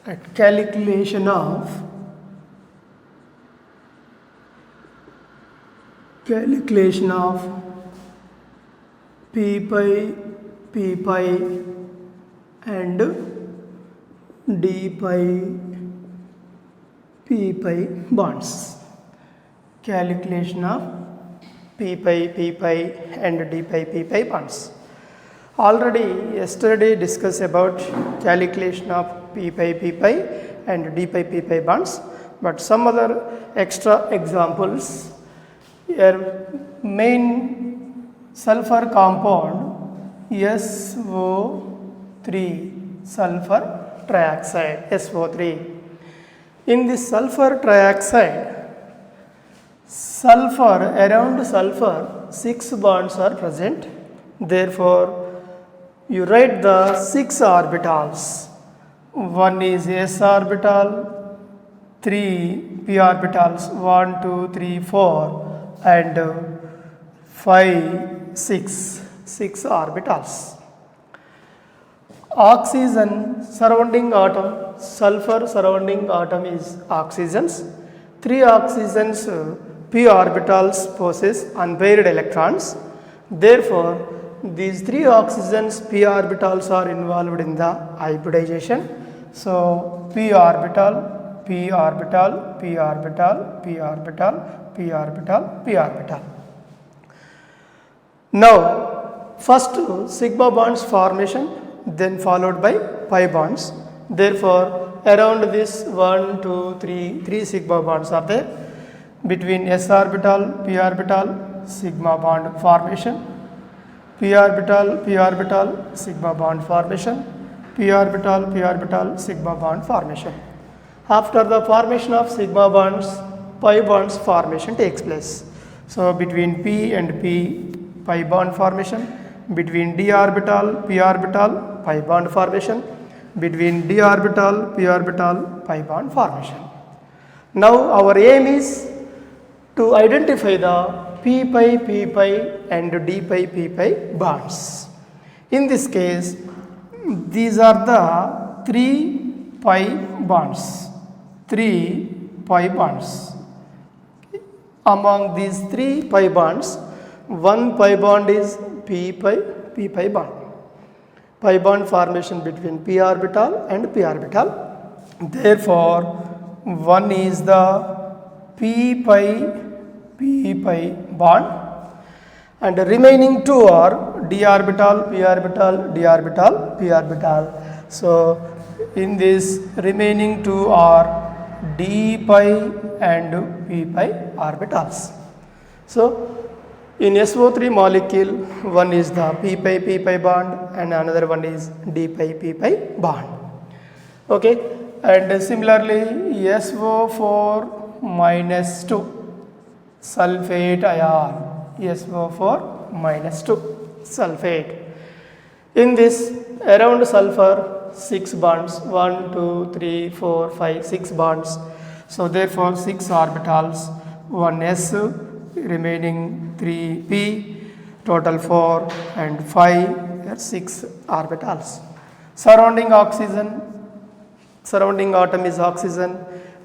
at calculation of p pi and d pi bonds. Calculation of p pi and d pi bonds. Already yesterday discussed about calculation of p pi and d pi bonds, but some other extra examples. Here main sulfur compound SO3, sulfur trioxide, SO3. In this sulfur trioxide, around sulfur 6 bonds are present. Therefore you write the 6 orbitals. One is s orbital, 3 p orbitals, 1 2 3 4 and 5 6 orbitals. Oxygen surrounding atom, sulfur surrounding atom is oxygens. 3 oxygens p orbitals possess unpaired electrons. Therefore these 3 oxygens p orbitals are involved in the hybridization. So p orbital, p orbital, p orbital, p orbital, p orbital, p orbital. Now first sigma bonds formation, then followed by pi bonds. Therefore around this 1 2 3 sigma bonds are there. Between s orbital, p orbital, sigma bond formation. P orbital, sigma bond formation. P orbital, sigma bond formation. After the formation of sigma bonds, pi bonds formation takes place. So between p and p, pi bond formation. Between d orbital, p orbital, pi bond formation. Between d orbital, p orbital, pi bond formation. Now our aim is to identify the p pi and d pi bonds. In this case, these are the 3 pi bonds. 3 pi bonds. Among these 3 pi bonds, one pi bond is p pi bond. Pi bond formation between p orbital and p orbital. Therefore, one is the p pi bond and the remaining 2 are d orbital, p orbital, d orbital, p orbital. So in this remaining 2 are d pi and p pi orbitals. So in SO3 molecule, one is the p pi bond and another one is d pi bond. Okay, and similarly SO4 minus 2 sulfate ion, SO4 minus 2 sulfate. In this around sulfur 6 bonds, 1 2 3 4 5 6 bonds. So therefore 6 orbitals, 1 s, remaining 3 p, total 4 and 5, 6 orbitals. Surrounding atom is oxygen,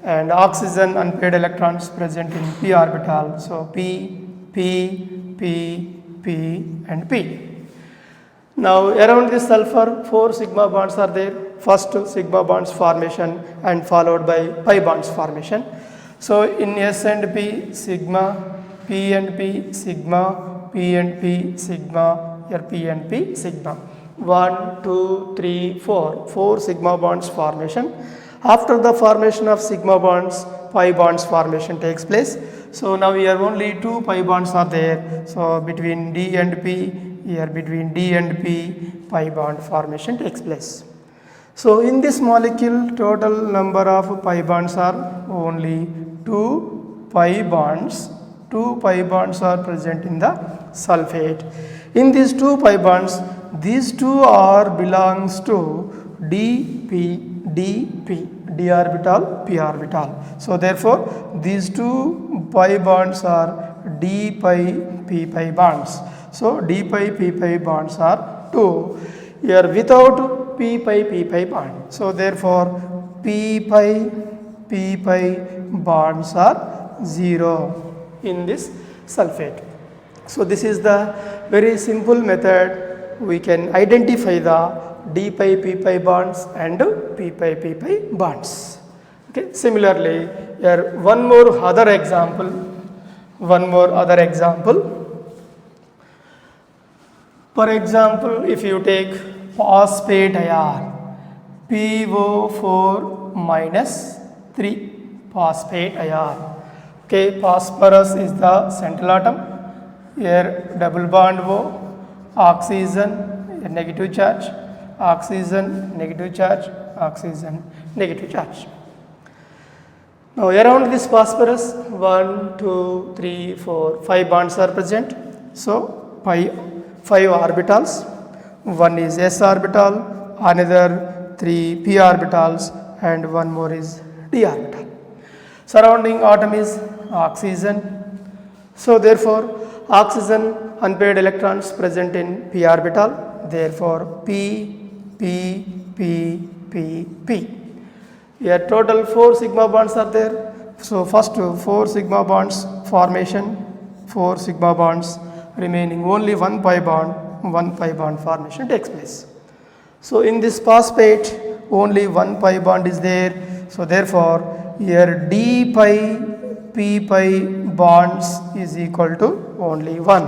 and oxygen unpaired electrons present in p orbital. So p and p. Now around this sulfur 4 sigma bonds are there. First sigma bonds formation and followed by pi bonds formation. So in s and p, sigma, p and p, sigma, p and p, sigma, here p and p, sigma. 1 2 3 4 sigma bonds formation. After the formation of sigma bonds, pi bonds formation takes place. So now here only 2 pi bonds are there. So between d and p, here between d and p, pi bond formation takes place. So in this molecule, total number of pi bonds are only 2 pi bonds. 2 pi bonds are present in the sulfate. In these 2 pi bonds, these 2 are belongs to d orbital, p orbital. So therefore these 2 pi bonds are d pi p pi bonds. So d pi p pi bonds are 2. Here without p pi bond. So therefore p pi bonds are 0 in this sulfate. So this is the very simple method we can identify the d pi p pi bonds and p pi p pi bonds. Okay. Similarly, here one more other example. For example, if you take phosphate ion, PO4 minus 3 phosphate ion. Okay, phosphorus is the central atom. Here double bond O, oxygen negative charge, oxygen negative charge, oxygen negative charge. Now around this phosphorus 1, 2, 3, 4, 5 bonds are present. So 5 orbitals. One is s orbital, another 3 p orbitals, and one more is d orbital. Surrounding atom is oxygen. So therefore oxygen unpaired electrons present in p orbital. Therefore p, p, p, p, p. Here total 4 sigma bonds are there. So first 4 sigma bonds formation, 4 sigma bonds remaining, only 1 pi bond formation takes place. So in this phosphate only 1 pi bond is there. So therefore here d pi p pi bonds is equal to only 1.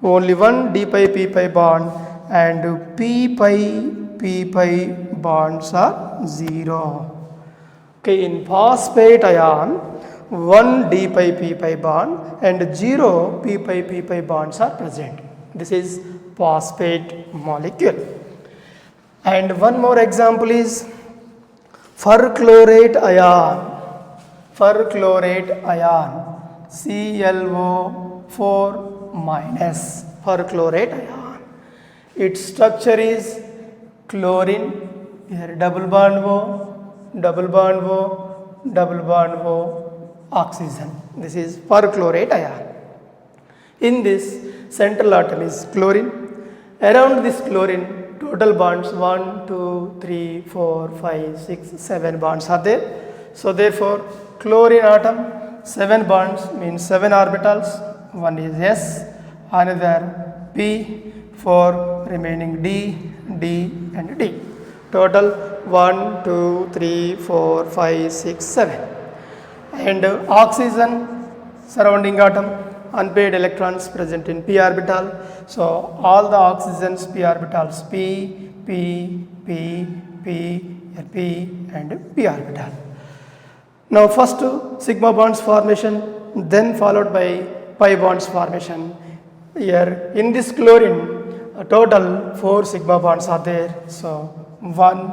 Only 1 d pi p pi bond, and p pi p pi bonds are 0. Okay, in phosphate ion 1 d pi p pi bond and 0 p pi p pi bonds are present. This is phosphate molecule. And one more example is perchlorate ion. ClO4 minus perchlorate ion. Its structure is chlorine. Here double bond O, oxygen. This is perchlorate ion. In this central atom is chlorine. Around this chlorine total bonds 1, 2, 3, 4, 5, 6, 7 bonds are there. So therefore chlorine atom 7 bonds means 7 orbitals. One is S, another P, 4 remaining D, D and D. Total 1, 2, 3, 4, 5, 6, 7. And oxygen surrounding atom unpaired electrons present in p orbital. So all the oxygens p orbitals p, p, p, p, p and p orbital. Now first sigma bonds formation, then followed by pi bonds formation. Here in this chlorine a total 4 sigma bonds are there. So 1,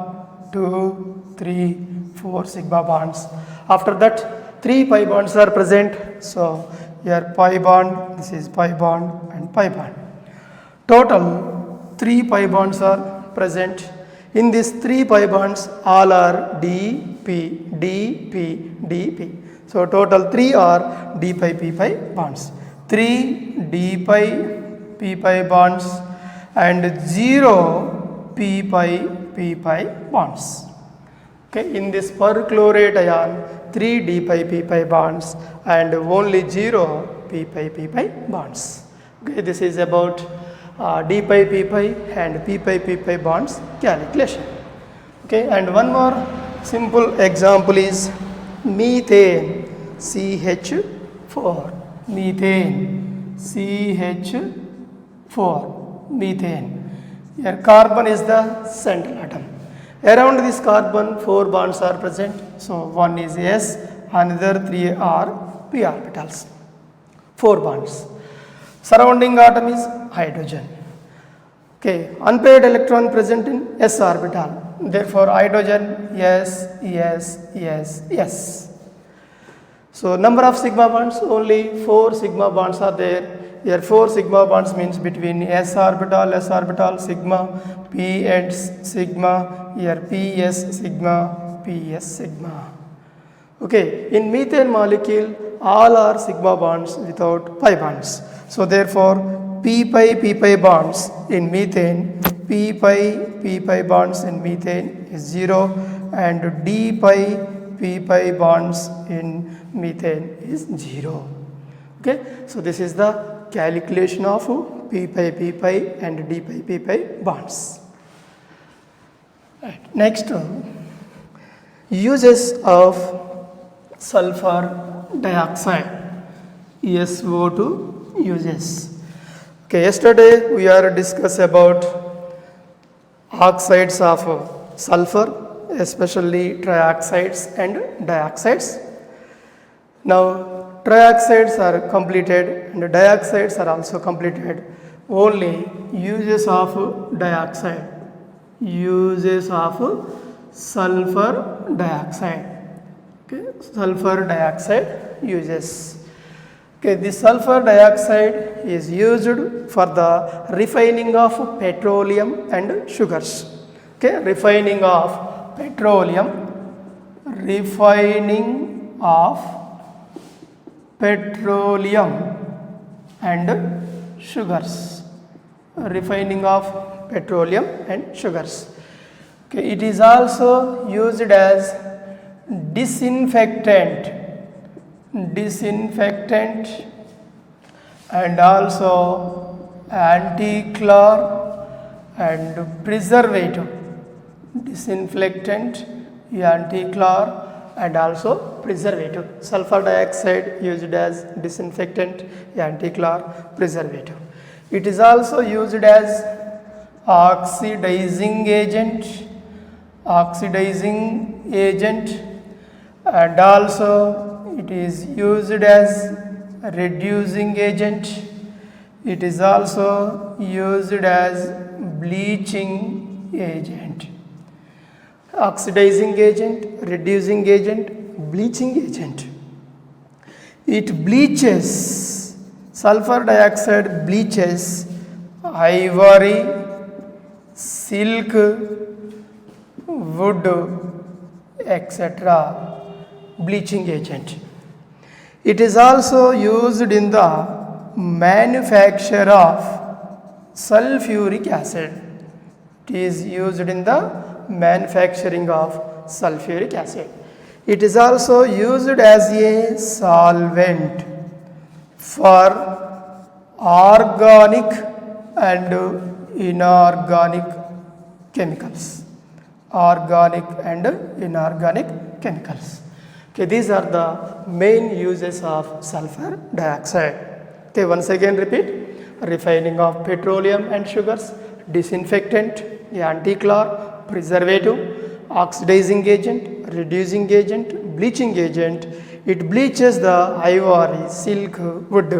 2, 3, 4 sigma bonds. After that 3 pi bonds are present. So here pi bond, this is pi bond and pi bond. Total 3 pi bonds are present. In these 3 pi bonds all are dp, dp, dp. So total 3 are d pi p pi bonds. 3 d pi p pi bonds and 0 p pi p pi bonds. Okay, in this perchlorate ion 3 d pi p pi bonds and only 0 p pi p pi bonds. Okay, this is about d pi p pi and p pi p pi bonds calculation. Okay, and one more simple example is methane CH4. Methane CH4. Methane. Here carbon is the central atom. Around this carbon 4 bonds are present. So one is S, another 3 are p orbitals. 4 bonds. Surrounding atom is hydrogen. Okay, unpaired electron present in s orbital. Therefore hydrogen S. So number of sigma bonds, only 4 sigma bonds are there. Here 4 sigma bonds means between s orbital sigma, p and sigma, here ps sigma. Okay, in methane molecule all are sigma bonds without pi bonds. So therefore p pi bonds in methane, p pi bonds in methane is 0, and d pi p pi bonds in methane is 0. Okay, so this is the calculation of p pi and d pi p pi bonds. Right. Next, uses of sulfur dioxide, SO2 uses. Okay, yesterday we are discussed about oxides of sulfur, especially trioxides and dioxides. Now trioxides are completed and dioxides are also completed. Only uses of dioxide, uses of sulfur dioxide. Okay, sulfur dioxide uses. Okay, the sulfur dioxide is used for the refining of petroleum and sugars. Okay, refining of petroleum, refining of petroleum and sugars, refining of petroleum and sugars. Okay, it is also used as disinfectant and also anti-clor and preservative. Disinfectant, anti-clor and also preservative. Sulfur dioxide used as disinfectant, anti-clor, preservative. It is also used as oxidizing agent and also it is used as reducing agent. It is also used as bleaching agent. Oxidizing agent, reducing agent, bleaching agent. It bleaches, sulfur dioxide bleaches ivory, silk, wood, etc. Bleaching agent. It is also used in the manufacture of sulfuric acid. It is used in the manufacturing of sulfuric acid. It is also used as a solvent for organic and inorganic chemicals. Organic and inorganic chemicals. Okay, these are the main uses of sulfur dioxide. Okay, once again repeat: refining of petroleum and sugars, disinfectant, anti-clor, preservative, oxidizing agent, reducing agent, bleaching agent. It bleaches the ivory, silk, wood,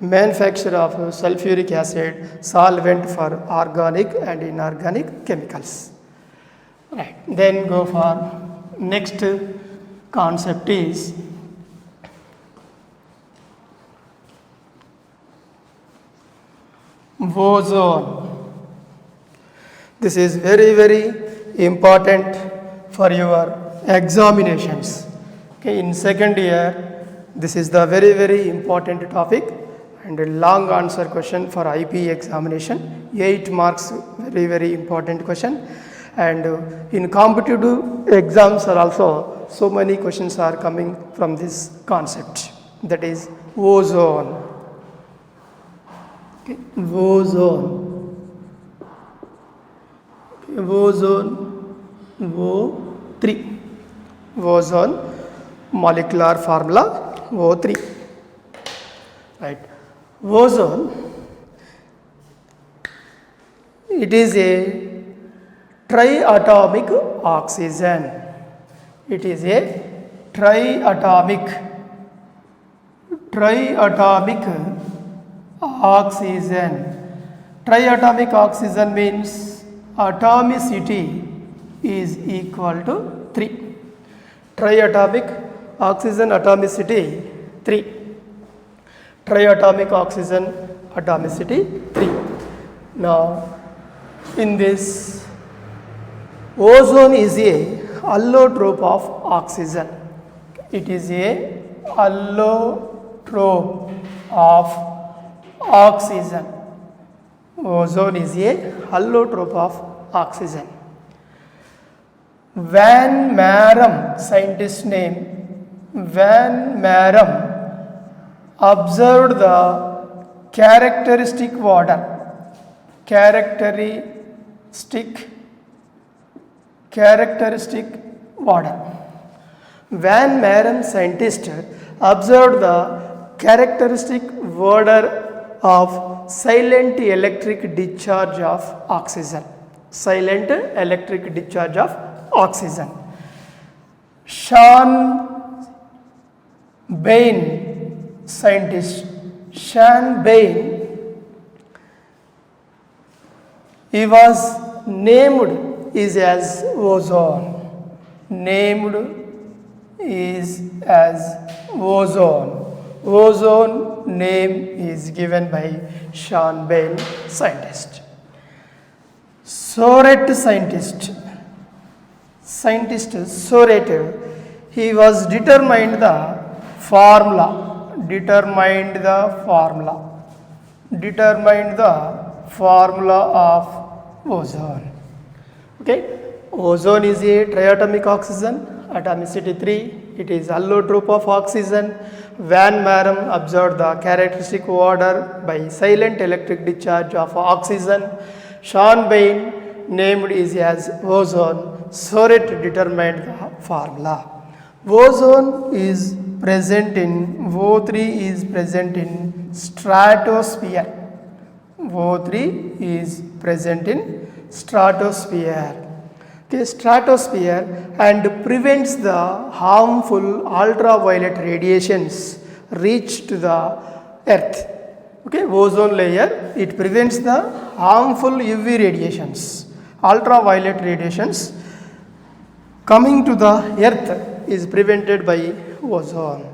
manufacture of sulfuric acid, solvent for organic and inorganic chemicals. Right. Then go for next concept is ozone. This is very important for your examinations. Okay, in second year, this is the very important topic and a long answer question for IP examination. 8 marks, very important question. And in competitive exams are also so many questions are coming from this concept, that is ozone. Okay. Ozone, O3, ozone molecular formula O3. Right. Ozone, it is a triatomic oxygen. It is a triatomic oxygen. Triatomic oxygen means atomicity is equal to 3. Triatomic oxygen atomicity 3. Triatomic oxygen atomicity 3. Now, in this, ozone is a allotrope of oxygen. It is a allotrope of oxygen. Ozone is a allotrope of oxygen. Van Marum, scientist name Van Marum, observed the characteristic water. Van Marum scientist observed the characteristic odor of silent electric discharge of oxygen. Silent electric discharge of oxygen. Sean Bain, scientist, Sean Bain, he was named is as ozone. Named is as ozone. Ozone name is given by Sean Bain, scientist. Soret scientist Soret, he was determined the formula of ozone. Okay, ozone is a triatomic oxygen, atomicity 3. It is allotrope of oxygen. Van Marum observed the characteristic odor by silent electric discharge of oxygen. Sean Bain named it as ozone. Soret determined the formula. Ozone is present in O3 is present in stratosphere. O3 is present in stratosphere. Okay, stratosphere and prevents the harmful ultraviolet radiations reach to the earth. Okay, ozone layer, it prevents the harmful UV radiations, ultraviolet radiations coming to the earth is prevented by ozone.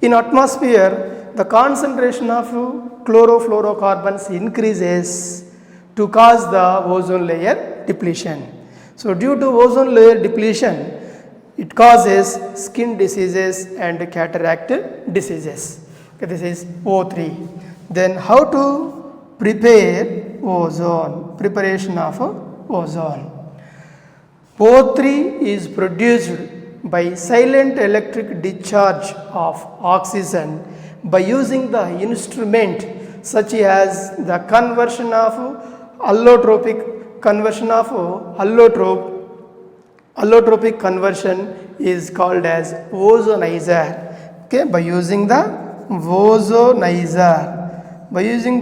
In atmosphere, the concentration of chlorofluorocarbons increases to cause the ozone layer depletion. So due to ozone layer depletion, it causes skin diseases and cataract diseases. Okay, this is O3. Then how to prepare ozone? Preparation of ozone. O3 is produced by silent electric discharge of oxygen by using the instrument such as the conversion of allotropic conversion is called as ozonizer. Okay, by using the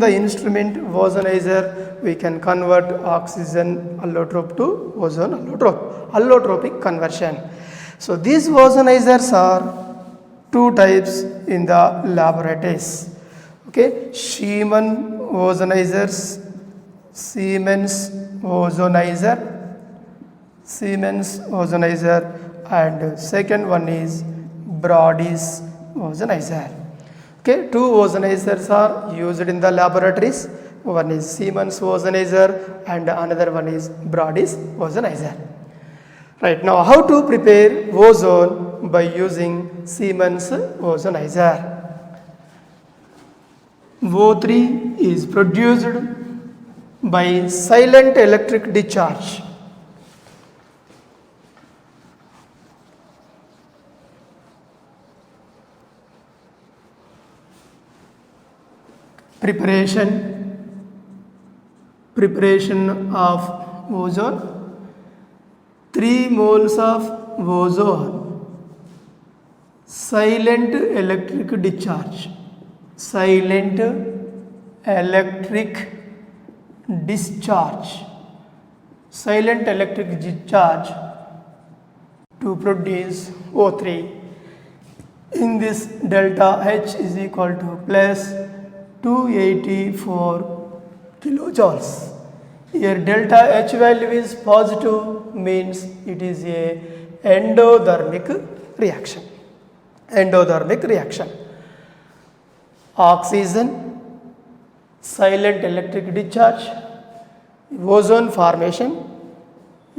instrument ozonizer, we can convert oxygen allotrope to ozone allotropic conversion. So these ozonizers are two types in the laboratories. Okay, Siemens ozonizer, and second one is Brody's ozonizer. Okay, two ozonizers are used in the laboratories. One is Siemens ozonizer and another one is Brody's ozonizer. Right, now how to prepare ozone by using Siemens ozonizer? O3 is produced by silent electric discharge. Preparation of ozone. 3 moles of ozone, silent electric discharge. Silent electric discharge to produce O3. In this delta H is equal to plus 284 kilojoules. Here delta H value is positive, means it is a endothermic reaction. Oxygen, silent electric discharge, ozone formation,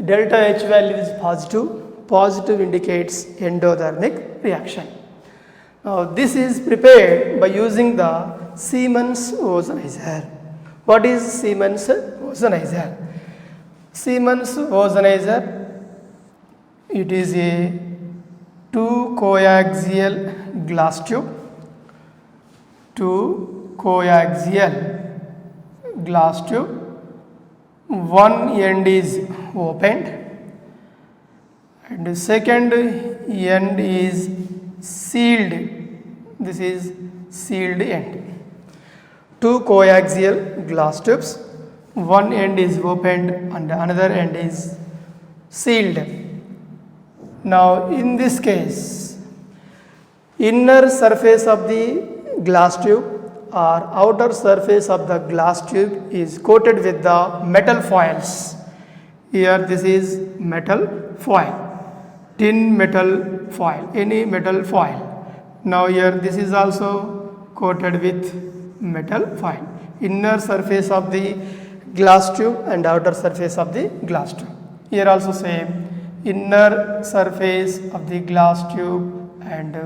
delta H value is positive indicates endothermic reaction. Now this is prepared by using the Siemens ozonizer. What is Siemens ozonizer? Siemens ozonizer It is a two coaxial glass tube. Two coaxial glass tube. One end is opened and the second end is sealed. This is sealed end. Two coaxial glass tubes. One end is opened and another end is sealed. Now in this case, inner surface of the glass tube or outer surface of the glass tube is coated with the metal foils. Here this is metal foil, tin metal foil, any metal foil. Now here this is also coated with metal foil. Inner surface of the glass tube and outer surface of the glass tube. Here also same, inner surface of the glass tube and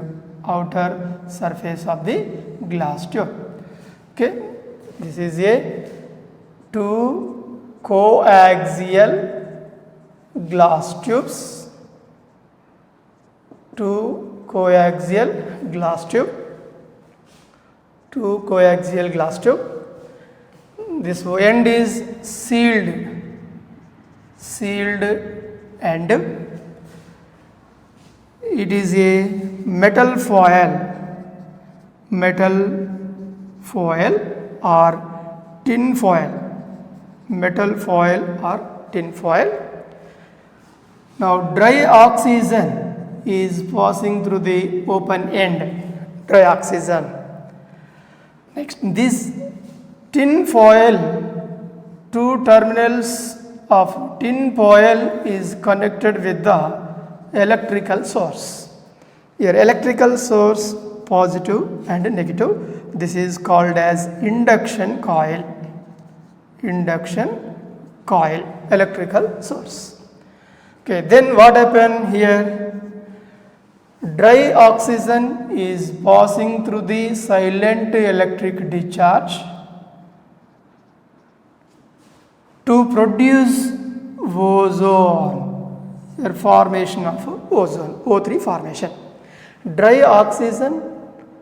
outer surface of the glass tube. Okay, this is a two coaxial glass tubes. Two coaxial glass tube. Two coaxial glass tube. This end is sealed and it is a metal foil or tin foil. Metal foil or tin foil. Now dry oxygen is passing through the open end. Dry oxygen. Next, this tin foil, two terminals of tin foil is connected with the electrical source. Here electrical source positive and negative. This is called as induction coil. Induction coil, electrical source. Okay, then what happened here? Dry oxygen is passing through the silent electric discharge to produce ozone, the formation of ozone, O3 formation. Dry oxygen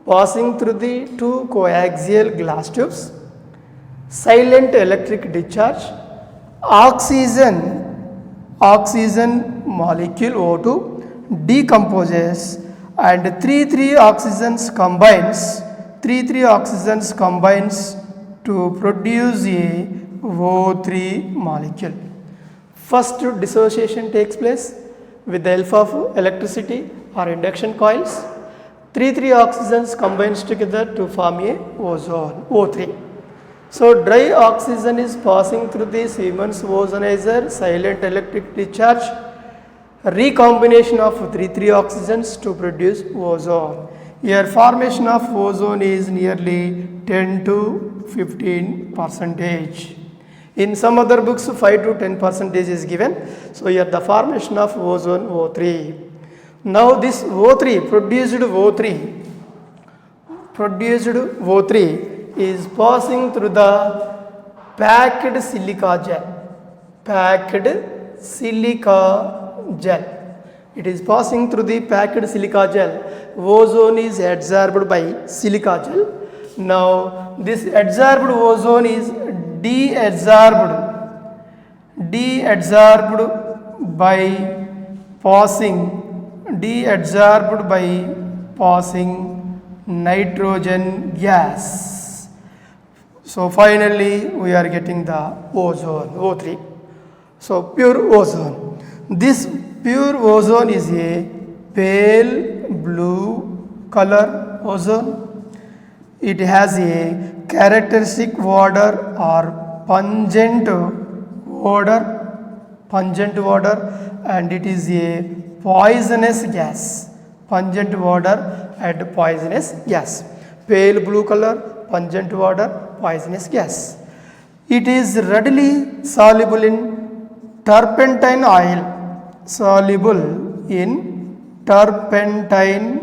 passing through the two coaxial glass tubes, silent electric discharge, oxygen molecule O2 decomposes and 3,3 oxygens combines to produce a O3 molecule. First dissociation takes place with the help of electricity or induction coils. 3,3 oxygens combines together to form a ozone, O3. So dry oxygen is passing through the Siemens ozonizer, silent electric discharge, recombination of 3,3 oxygens to produce ozone. Here formation of ozone is nearly 10 to 15%. In some other books 5 to 10% is given. So here the formation of ozone O3. Now this produced O3 is passing through the packed silica gel. It is passing through the packed silica gel. Ozone is adsorbed by silica gel. Now this adsorbed ozone is deadsorbed by passing nitrogen gas. So finally we are getting the ozone, O3. So pure ozone. This pure ozone is a pale blue color ozone. It has a characteristic odor or pungent odor, and it is a poisonous gas. Pungent odor and poisonous gas. Pale blue color, pungent odor, poisonous gas. It is readily soluble in turpentine oil. Soluble in turpentine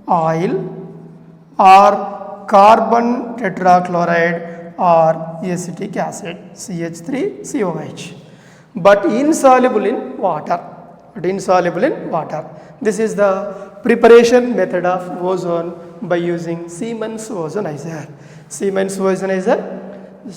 oil or carbon tetrachloride or acetic acid, CH3COH, but insoluble in water. but insoluble in water. This is the preparation method of ozone by using Siemens ozonizer. Siemens ozonizer,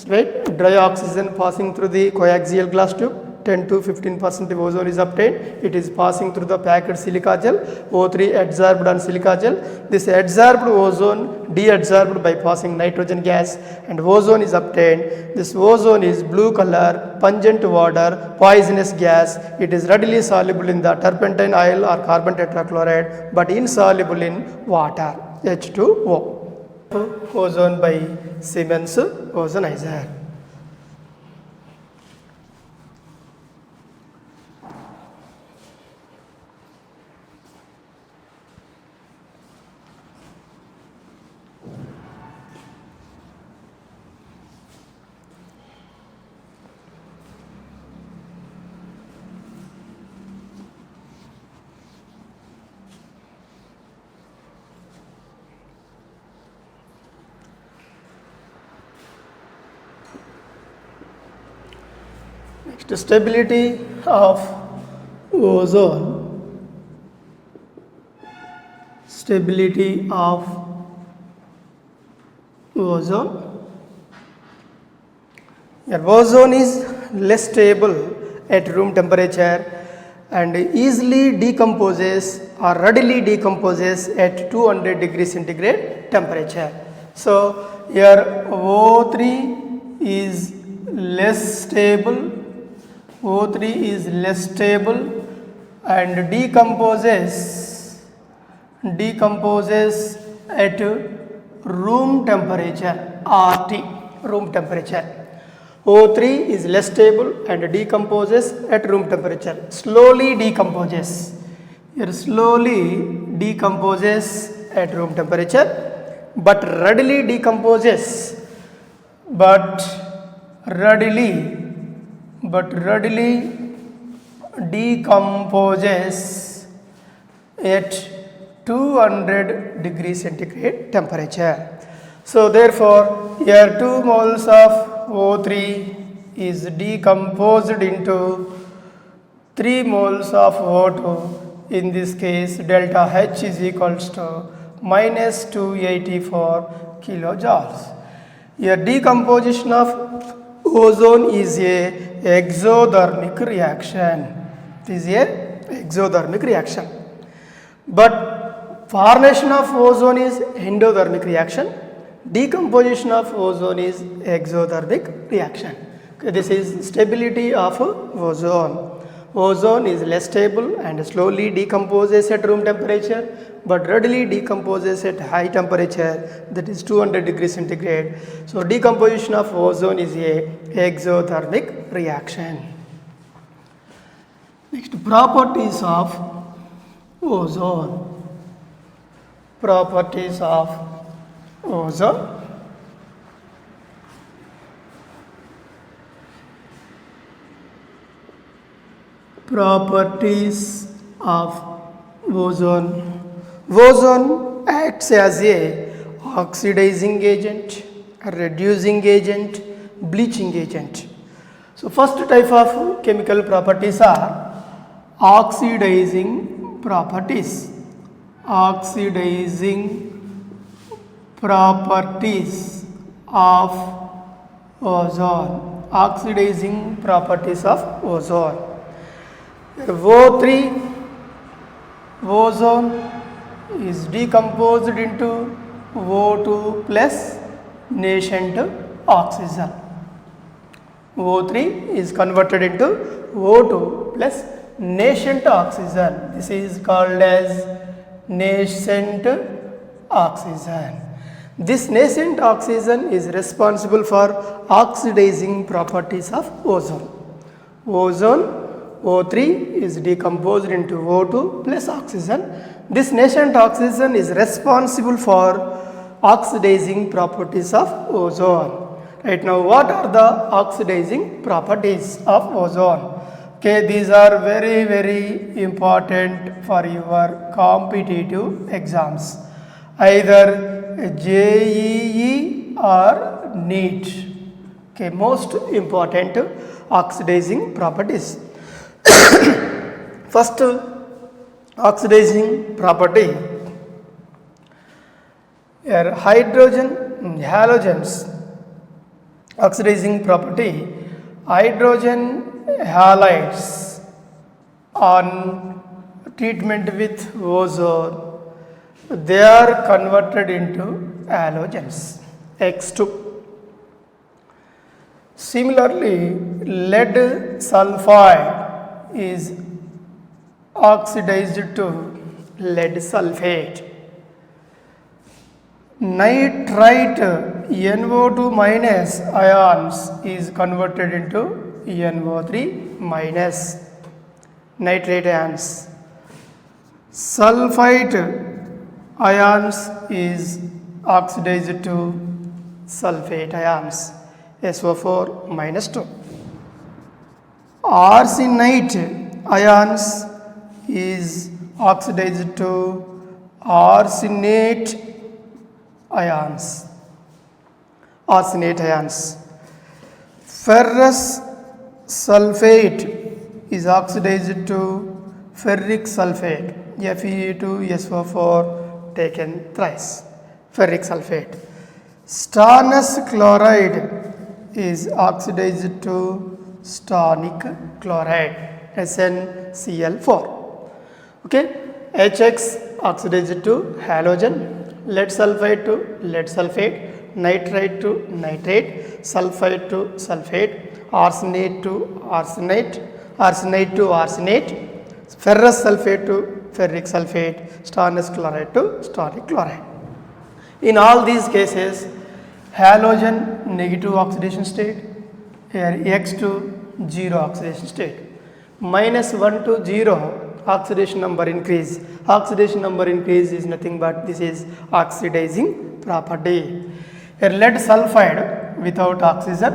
right, dry oxygen passing through the coaxial glass tube, 10 to 15% ozone is obtained. It is passing through the packed silica gel, O3 adsorbed on silica gel. This adsorbed ozone deadsorbed by passing nitrogen gas and ozone is obtained. This ozone is blue color, pungent odor, poisonous gas. It is readily soluble in the turpentine oil or carbon tetrachloride but insoluble in water, H2O. Ozone by Siemens ozonizer. Next, stability of ozone. Stability of ozone. Ozone is less stable at room temperature and easily decomposes or readily decomposes at 200 degrees centigrade temperature. So here O3 is less stable, O3 is less stable and decomposes at room temperature, RT, room temperature. O3 is less stable and decomposes at room temperature. Slowly decomposes. It slowly decomposes at room temperature, but readily decomposes. Readily decomposes at 200 degrees centigrade temperature. So therefore, here 2 moles of O3 is decomposed into 3 moles of O2. In this case, delta H is equals to minus 284 kilojoules. Here decomposition of ozone is a exothermic reaction. It is a exothermic reaction. But formation of ozone is endothermic reaction. Decomposition of ozone is exothermic reaction. Okay, this is stability of ozone. Ozone is less stable and slowly decomposes at room temperature but readily decomposes at high temperature, that is 200 degrees centigrade. So decomposition of ozone is a exothermic reaction. Next, properties of ozone. Properties of ozone. Properties of ozone. Ozone acts as a oxidizing agent, reducing agent, bleaching agent. So first type of chemical properties are oxidizing properties. Oxidizing properties of ozone. Oxidizing properties of ozone. O3, ozone is decomposed into O2 plus nascent oxygen. O3 is converted into O2 plus nascent oxygen. This is called as nascent oxygen. This nascent oxygen is responsible for oxidizing properties of ozone. Ozone O3 is decomposed into O2 plus oxygen. This nascent oxygen is responsible for oxidizing properties of ozone. Right now, what are the oxidizing properties of ozone? Okay, these are very, very important for your competitive exams, either JEE or NEET. Okay, most important oxidizing properties. First oxidizing property, here hydrogen halogens oxidizing property, hydrogen halides on treatment with ozone, they are converted into halogens, X2. Similarly, lead sulfide is oxidized to lead sulfate. Nitrite NO2 minus ions is converted into NO3 minus, nitrate ions. Sulfite ions is oxidized to sulfate ions, SO4 minus 2. Arsenite ions is oxidized to arsenate ions, arsenate ions. Ferrous sulfate is oxidized to ferric sulfate, Fe2SO4 taken thrice, ferric sulfate. Stannous chloride is oxidized to stannic chloride, SnCl4. Okay, HX oxidized to halogen, lead sulfide to lead sulfate, nitrite to nitrate, sulfide to sulfate, arsenate to arsenate, arsenite to arsenate, ferrous sulfate to ferric sulfate, stannous chloride to stannic chloride. In all these cases, halogen negative oxidation state, here X to 0 oxidation state, -1 to 0 oxidation number increase. Oxidation number increase is nothing but this is oxidizing property. Here lead sulfide without oxygen,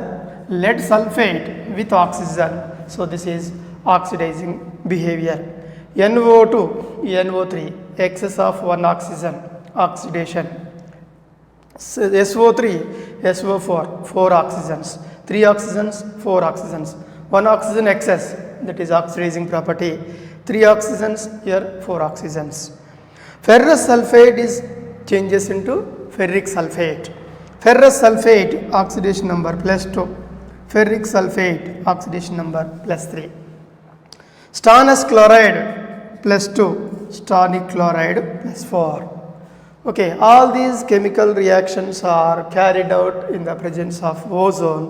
lead sulfate with oxygen, so this is oxidizing behavior. NO2, NO3, excess of one oxygen, oxidation. SO3, SO4, 4 oxygens, 3 oxygens, 4 oxygens, 1 oxygen excess, that is oxidizing property, 3 oxygens, here 4 oxygens. Ferrous sulfate is changes into ferric sulfate. Ferrous sulfate oxidation number +2, ferric sulfate oxidation number +3. Stannous chloride +2, stannic chloride +4. Okay, all these chemical reactions are carried out in the presence of ozone.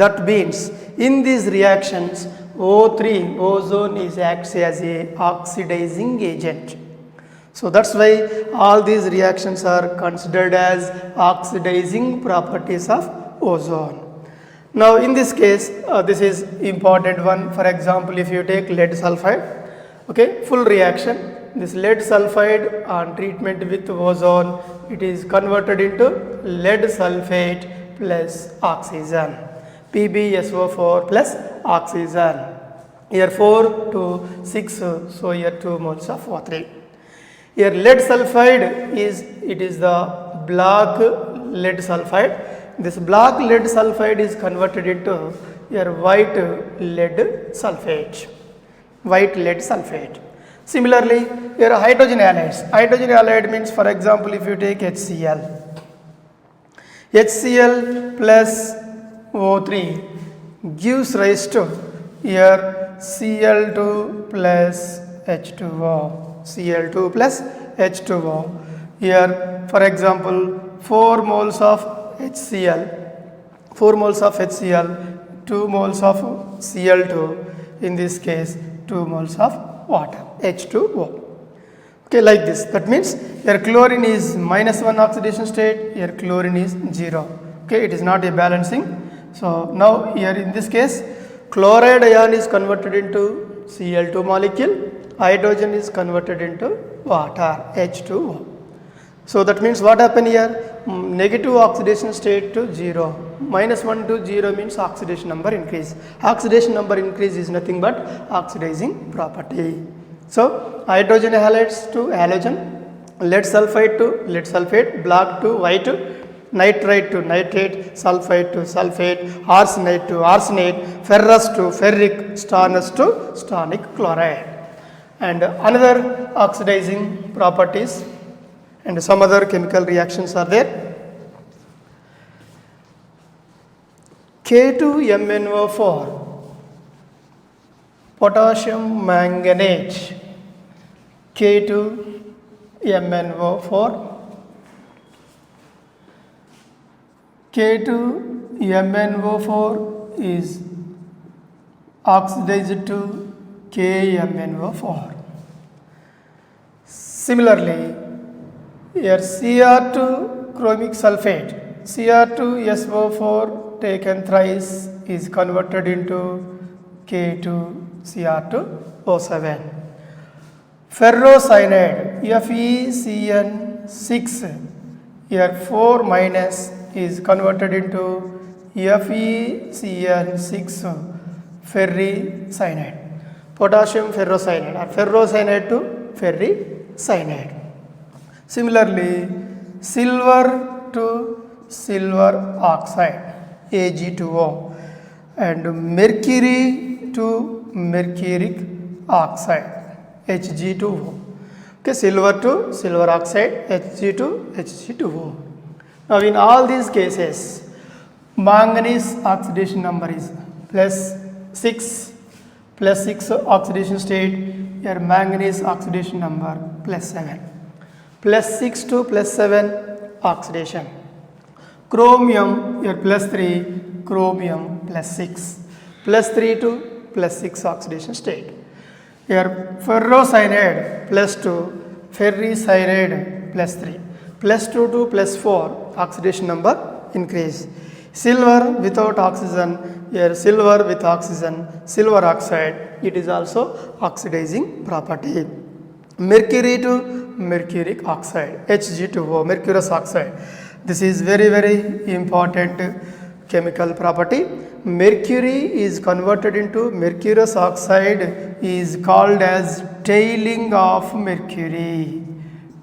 That means in these reactions O3, ozone, is acts as a oxidizing agent. So that's why all these reactions are considered as oxidizing properties of ozone. Now in this case, this is important one. For example, if you take lead sulfide, okay, full reaction, this lead sulfide on treatment with ozone, it is converted into lead sulfate plus oxygen, PbSO4 plus oxygen. Here 4 to 6, so here 2 moles of O3. Here lead sulfide is, it is the black lead sulfide. This black lead sulfide is converted into here white lead sulfate, white lead sulfate. Similarly, here are hydrogen halides. Hydrogen halide means, for example, if you take HCl, HCl plus O3 gives rise to here Cl2 plus H2O, Cl2 plus H2O. Here, for example, 4 moles of HCl, 4 moles of HCl, 2 moles of Cl2, in this case 2 moles of water, H2O. Okay, like this. That means your chlorine is -1 oxidation state, your chlorine is 0. Okay, it is not a balancing. So now here in this case, chloride ion is converted into Cl2 molecule, hydrogen is converted into water, H2O. So that means what happened here? Negative oxidation state to 0. -1 to 0 means oxidation number increase. Oxidation number increase is nothing but oxidizing property. So hydrogen halides to halogen, lead sulfide to lead sulfate, black to white, nitrite to nitrate, sulfide to sulfate, arsenite to arsenate, ferrous to ferric, stannous to stannic chloride. And another oxidizing properties and some other chemical reactions are there. K2MnO4, potassium manganate, K2MnO4, K2MnO4 is oxidized to KMnO4. Similarly, here Cr2 chromic sulfate, Cr2SO4 taken thrice is converted into K2Cr2O7. Ferrocyanide, FeCN6, here 4 minus is converted into FeCN6 ferricyanide, potassium ferrocyanide or ferrocyanide to ferricyanide. Similarly, silver to silver oxide, Ag2O, and mercury to mercuric oxide, Hg2O. Okay, silver to silver oxide, Hg to Hg2O. Now in all these cases, manganese oxidation number is +6 oxidation state, here manganese oxidation number +7, +6 to +7 oxidation. Chromium here +3, chromium +6, +3 to +6 oxidation state. Here ferrocyanide +2, ferricyanide +3, +2 to +4 oxidation number increase. Silver without oxygen, here silver with oxygen, silver oxide, it is also oxidizing property. Mercury to mercuric oxide, Hg2O, mercurous oxide. This is very, very important chemical property. Mercury is converted into mercurous oxide is called as tailing of mercury.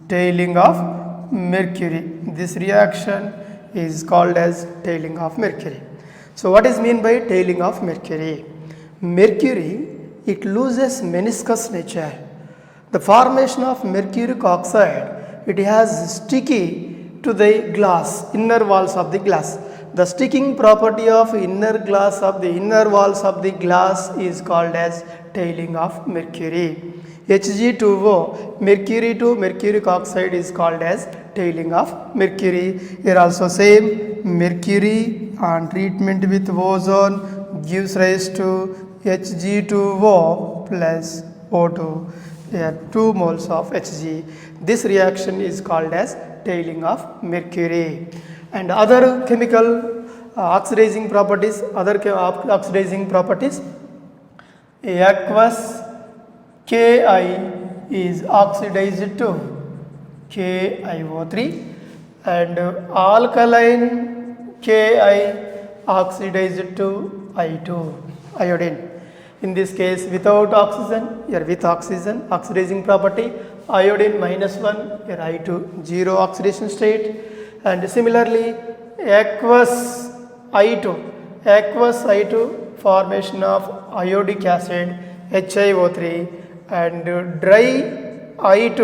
Tailing of mercury. This reaction is called as tailing of mercury. So what is mean by tailing of mercury? Mercury, it loses meniscus nature. The formation of mercuric oxide, it has sticky to the glass, inner walls of the glass. The sticking property of inner walls of the glass is called as tailing of mercury. Hg2O, mercury to mercuric oxide is called as tailing of mercury. Here also same, mercury on treatment with ozone gives rise to Hg2O plus O2. Here 2 moles of Hg. This reaction is called as tailing of mercury. And other chemical oxidizing properties, aqueous Ki is oxidized to KiO3 and alkaline Ki oxidized to I2, iodine. In this case without oxygen, here with oxygen, oxidizing property, iodine -1, here I2, 0 oxidation state. And similarly aqueous I2, formation of iodic acid, HiO3, and dry I2,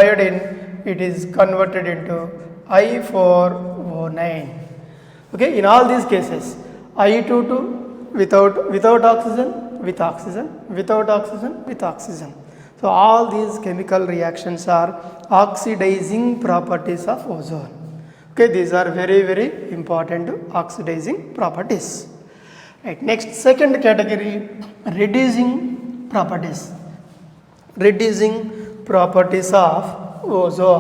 iodine, it is converted into I4O9. Okay, in all these cases, I2 to without oxygen, with oxygen, without oxygen, with oxygen. So all these chemical reactions are oxidizing properties of ozone. Okay, these are very, very important oxidizing properties. Right, next second category, reducing properties. Reducing properties of ozone.